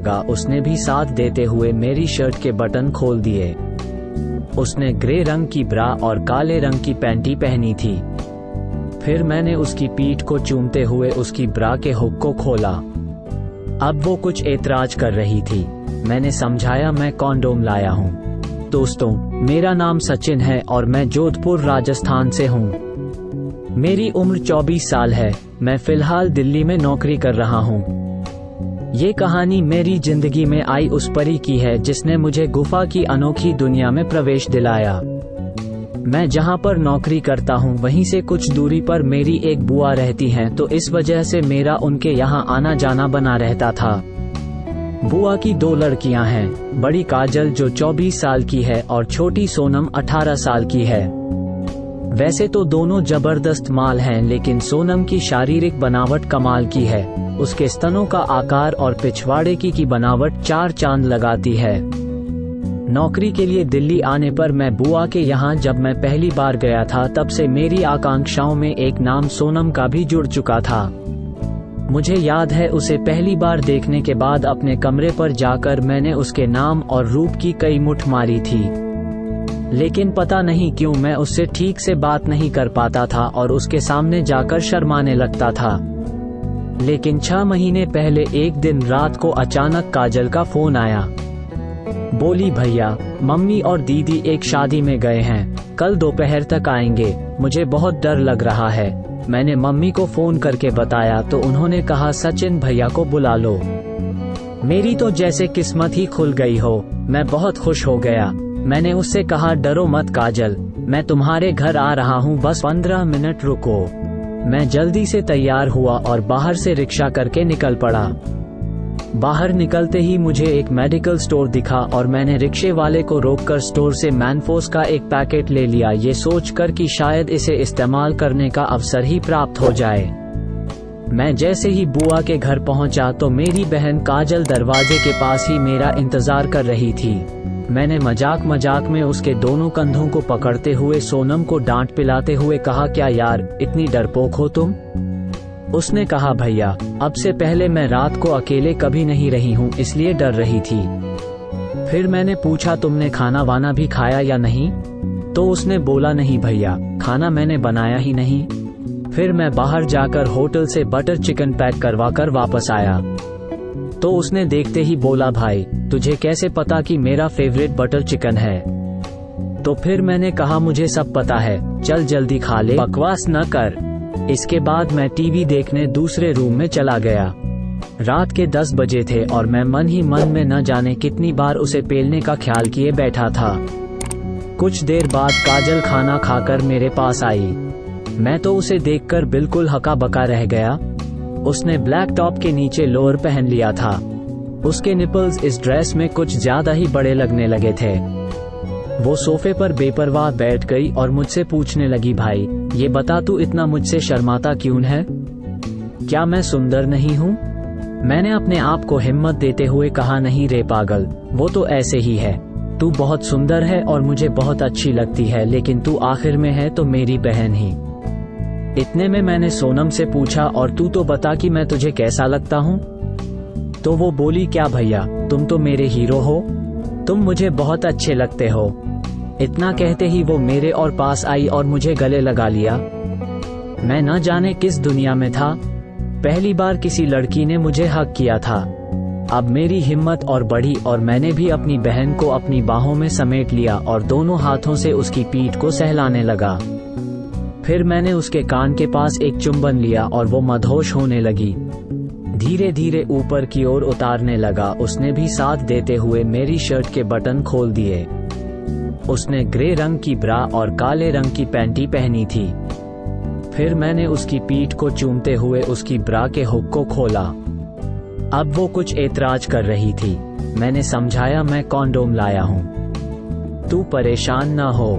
लगा उसने भी साथ देते हुए मेरी शर्ट के बटन खोल दिए। उसने ग्रे रंग की ब्रा और काले रंग की पैंटी पहनी थी। फिर मैंने उसकी पीठ को चूमते हुए उसकी ब्रा के हुक को खोला। अब वो कुछ एतराज कर रही थी। मैंने समझाया मैं कॉन्डोम लाया हूँ। दोस्तों, मेरा नाम सचिन है और मैं जोधपुर राजस्थान से हूँ। मेरी उम्र 24 साल है। मैं फिलहाल दिल्ली में नौकरी कर रहा हूँ। ये कहानी मेरी जिंदगी में आई उस परी की है जिसने मुझे गुफा की अनोखी दुनिया में प्रवेश दिलाया। मैं जहाँ पर नौकरी करता हूँ वहीं से कुछ दूरी पर मेरी एक बुआ रहती हैं, तो इस वजह से मेरा उनके यहाँ आना जाना बना रहता था। बुआ की 2 लड़कियाँ हैं, बड़ी काजल जो 24 साल की है और छोटी सोनम 18 साल की है। वैसे तो दोनों जबरदस्त माल हैं, लेकिन सोनम की शारीरिक बनावट कमाल की है। उसके स्तनों का आकार और पिछवाड़े की बनावट 4 चांद लगाती है। नौकरी के लिए दिल्ली आने पर मैं बुआ के यहाँ जब मैं पहली बार गया था, तब से मेरी आकांक्षाओं में एक नाम सोनम का भी जुड़ चुका था। मुझे याद है उसे पहली बार देखने के बाद अपने कमरे पर जाकर मैंने उसके नाम और रूप की कई मुठ मारी थी, लेकिन पता नहीं क्यों मैं उससे ठीक से बात नहीं कर पाता था और उसके सामने जाकर शर्माने लगता था। लेकिन 6 महीने पहले एक दिन रात को अचानक काजल का फोन आया। बोली, भैया, मम्मी और दीदी एक शादी में गए हैं, कल दोपहर तक आएंगे, मुझे बहुत डर लग रहा है। मैंने मम्मी को फोन करके बताया तो उन्होंने कहा सचिन भैया को बुला लो। मेरी तो जैसे किस्मत ही खुल गई हो। मैं बहुत खुश हो गया। मैंने उससे कहा, डरो मत काजल, मैं तुम्हारे घर आ रहा हूँ, बस 15 मिनट रुको। मैं जल्दी से तैयार हुआ और बाहर से रिक्शा करके निकल पड़ा। बाहर निकलते ही मुझे एक मेडिकल स्टोर दिखा और मैंने रिक्शे वाले को रोककर स्टोर से मैनफोस का एक पैकेट ले लिया, ये सोचकर कि शायद इसे इस्तेमाल करने का अवसर ही प्राप्त हो जाए। मैं जैसे ही बुआ के घर पहुंचा तो मेरी बहन काजल दरवाजे के पास ही मेरा इंतजार कर रही थी। मैंने मजाक मजाक में उसके दोनों कंधों को पकड़ते हुए सोनम को डांट पिलाते हुए कहा, क्या यार, इतनी डरपोक हो तुम? उसने कहा, भैया, अब से पहले मैं रात को अकेले कभी नहीं रही हूँ, इसलिए डर रही थी। फिर मैंने पूछा, तुमने खाना वाना भी खाया या नहीं? तो उसने बोला, नहीं भैया, खाना मैंने बनाया ही नहीं। फिर मैं बाहर जाकर होटल से बटर चिकन पैक करवा कर वापस आया तो उसने देखते ही बोला, भाई, तुझे कैसे पता कि मेरा फेवरेट बटर चिकन है? तो फिर मैंने कहा, मुझे सब पता है, चल जल्दी खा ले, बकवास न कर। इसके बाद मैं टीवी देखने दूसरे रूम में चला गया। रात के 10 बजे थे और मैं मन ही मन में न जाने कितनी बार उसे पेलने का ख्याल किए बैठा था। कुछ देर बाद काजल खाना खाकर मेरे पास आई। मैं तो उसे देखकर बिल्कुल हका बका रह गया। उसने ब्लैक टॉप के नीचे लोअर पहन लिया था। उसके निपल्स इस ड्रेस में कुछ ज्यादा ही बड़े लगने लगे थे। वो सोफे पर बेपरवाह बैठ गई और मुझसे पूछने लगी, भाई, ये बता, तू इतना मुझसे शर्माता क्यों है? क्या मैं सुंदर नहीं हूँ? मैंने अपने आप को हिम्मत देते हुए कहा, नहीं रे पागल, वो तो ऐसे ही है। तू बहुत सुंदर है और मुझे बहुत अच्छी लगती है, लेकिन तू आखिर में है तो मेरी बहन ही। इतने में मैंने सोनम से पूछा, और तू तो बता कि मैं तुझे कैसा लगता हूँ? तो वो बोली, क्या भैया, तुम तो मेरे हीरो हो, तुम मुझे बहुत अच्छे लगते हो। इतना कहते ही वो मेरे और पास आई और मुझे गले लगा लिया। मैं न जाने किस दुनिया में था। पहली बार किसी लड़की ने मुझे हक किया था। अब मेरी हिम्मत और बढ़ी और मैंने भी अपनी बहन को अपनी बाहों में समेट लिया और दोनों हाथों से उसकी पीठ को सहलाने लगा। फिर मैंने उसके कान के पास एक चुंबन लिया और वो मदहोश होने लगी। धीरे धीरे ऊपर की ओर उतारने लगा। उसने भी साथ देते हुए मेरी शर्ट के बटन खोल दिए। उसने ग्रे रंग की ब्रा और काले रंग की पैंटी पहनी थी। फिर मैंने उसकी पीठ को चूमते हुए उसकी ब्रा के हुक को खोला। अब वो कुछ एतराज कर रही थी। मैंने समझाया, मैं कॉन्डोम लाया हूँ, तू परेशान ना हो।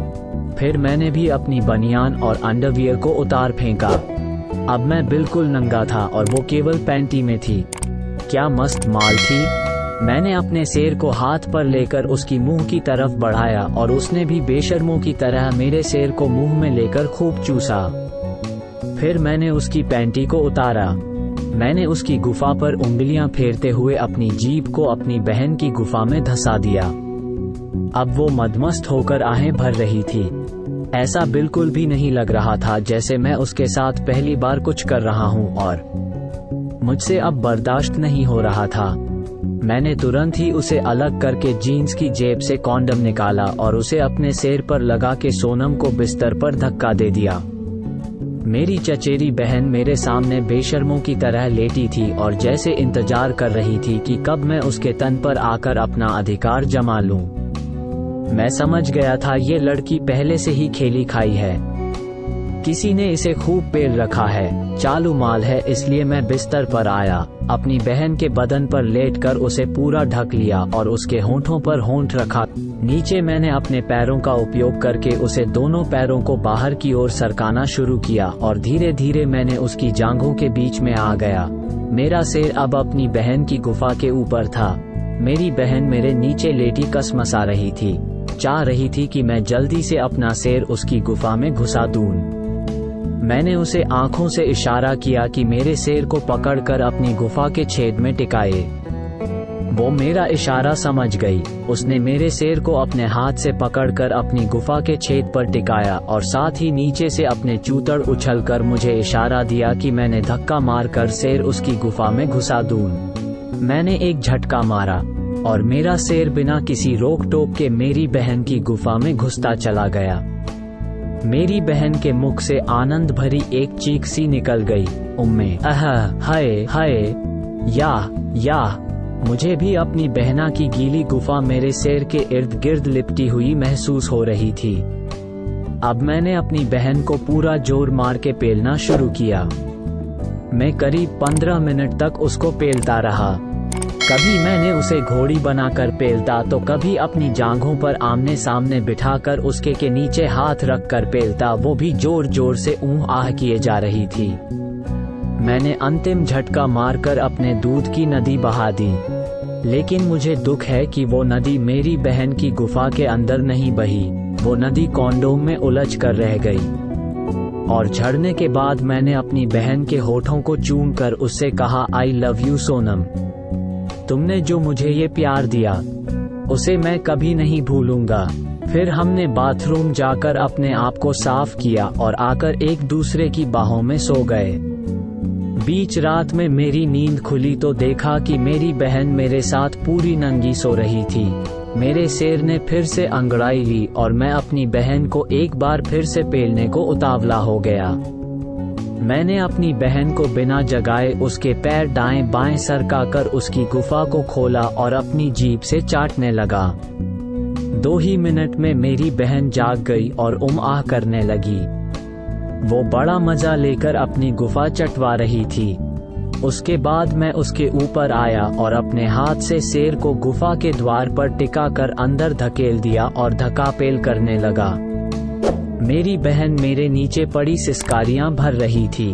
फिर मैंने भी अपनी बनियान और अंडरवियर को उतार फेंका। अब मैं बिल्कुल नंगा था और वो केवल पैंटी में थी। क्या मस्त माल थी। मैंने अपने शेर को हाथ पर लेकर उसकी मुंह की तरफ बढ़ाया और उसने भी बेशर्मों की तरह मेरे शेर को मुंह में लेकर खूब चूसा। फिर मैंने उसकी पैंटी को उतारा। मैंने उसकी गुफा पर उंगलियां फेरते हुए अपनी जीभ को अपनी बहन की गुफा में धंसा दिया। अब वो मदमस्त होकर आहें भर रही थी। ऐसा बिल्कुल भी नहीं लग रहा था जैसे मैं उसके साथ पहली बार कुछ कर रहा हूं, और मुझसे अब बर्दाश्त नहीं हो रहा था। मैंने तुरंत ही उसे अलग करके जीन्स की जेब से कॉन्डम निकाला और उसे अपने सिर पर लगा के सोनम को बिस्तर पर धक्का दे दिया। मेरी चचेरी बहन मेरे सामने बेशर्मों की तरह लेटी थी और जैसे इंतजार कर रही थी कि कब मैं उसके तन पर आकर अपना अधिकार जमा लूं। मैं समझ गया था ये लड़की पहले से ही खेली खाई है, किसी ने इसे खूब पेल रखा है, चालू माल है। इसलिए मैं बिस्तर पर आया, अपनी बहन के बदन पर लेटकर उसे पूरा ढक लिया और उसके होंठों पर होंठ रखा। नीचे मैंने अपने पैरों का उपयोग करके उसे दोनों पैरों को बाहर की ओर सरकाना शुरू किया और धीरे धीरे मैंने उसकी जांघों के बीच में आ गया। मेरा सिर अब अपनी बहन की गुफा के ऊपर था। मेरी बहन मेरे नीचे लेटी कसमसा रही थी, चाह रही थी कि मैं जल्दी से अपना सिर उसकी गुफा में घुसा दूं। मैंने उसे आंखों से इशारा किया कि मेरे सिर को पकड़कर अपनी गुफा के छेद में टिकाए। वो मेरा इशारा समझ गई। उसने मेरे सिर को अपने हाथ से पकड़कर अपनी गुफा के छेद पर टिकाया और साथ ही नीचे से अपने चूतड़ उछलकर मुझे इशारा दिया कि मैंने धक्का मारकर सिर उसकी गुफा में घुसा दूं। मैंने एक झटका मारा और मेरा सिर बिना किसी रोक टोक के मेरी बहन की गुफा में घुसता चला गया। मेरी बहन के मुख से आनंद भरी एक चीख सी निकल गई, उम्मे, अह, हाय हाय, या। मुझे भी अपनी बहना की गीली गुफा मेरे सिर के इर्द गिर्द लिपटी हुई महसूस हो रही थी। अब मैंने अपनी बहन को पूरा जोर मार के पेलना शुरू किया। मैं करीब 15 मिनट तक उसको पेलता रहा। कभी मैंने उसे घोड़ी बनाकर पेलता तो कभी अपनी जांघों पर आमने सामने बिठाकर उसके के नीचे हाथ रखकर पेलता। वो भी जोर जोर से ऊह आह किए जा रही थी। मैंने अंतिम झटका मारकर अपने दूध की नदी बहा दी, लेकिन मुझे दुख है कि वो नदी मेरी बहन की गुफा के अंदर नहीं बही। वो नदी कॉन्डोम में उलझ कर रह गई और झड़ने के बाद मैंने अपनी बहन के होठों को चूम कर उससे कहा, आई लव यू सोनम। तुमने जो मुझे ये प्यार दिया उसे मैं कभी नहीं भूलूंगा। फिर हमने बाथरूम जाकर अपने आप को साफ किया और आकर एक दूसरे की बाहों में सो गए। बीच रात में मेरी नींद खुली तो देखा कि मेरी बहन मेरे साथ पूरी नंगी सो रही थी। मेरे सिर ने फिर से अंगड़ाई ली और मैं अपनी बहन को एक बार फिर से पेलने को उतावला हो गया। मैंने अपनी बहन को बिना जगाए उसके पैर दाएं बाएं सरकाकर उसकी गुफा को खोला और अपनी जीभ से चाटने लगा। 2 ही मिनट में मेरी बहन जाग गई और आह करने लगी। वो बड़ा मजा लेकर अपनी गुफा चटवा रही थी। उसके बाद मैं उसके ऊपर आया और अपने हाथ से सिर को गुफा के द्वार पर टिकाकर अंदर धकेल दिया और धक्कापेल करने लगा। मेरी बहन मेरे नीचे पड़ी सिसकारियां भर रही थी।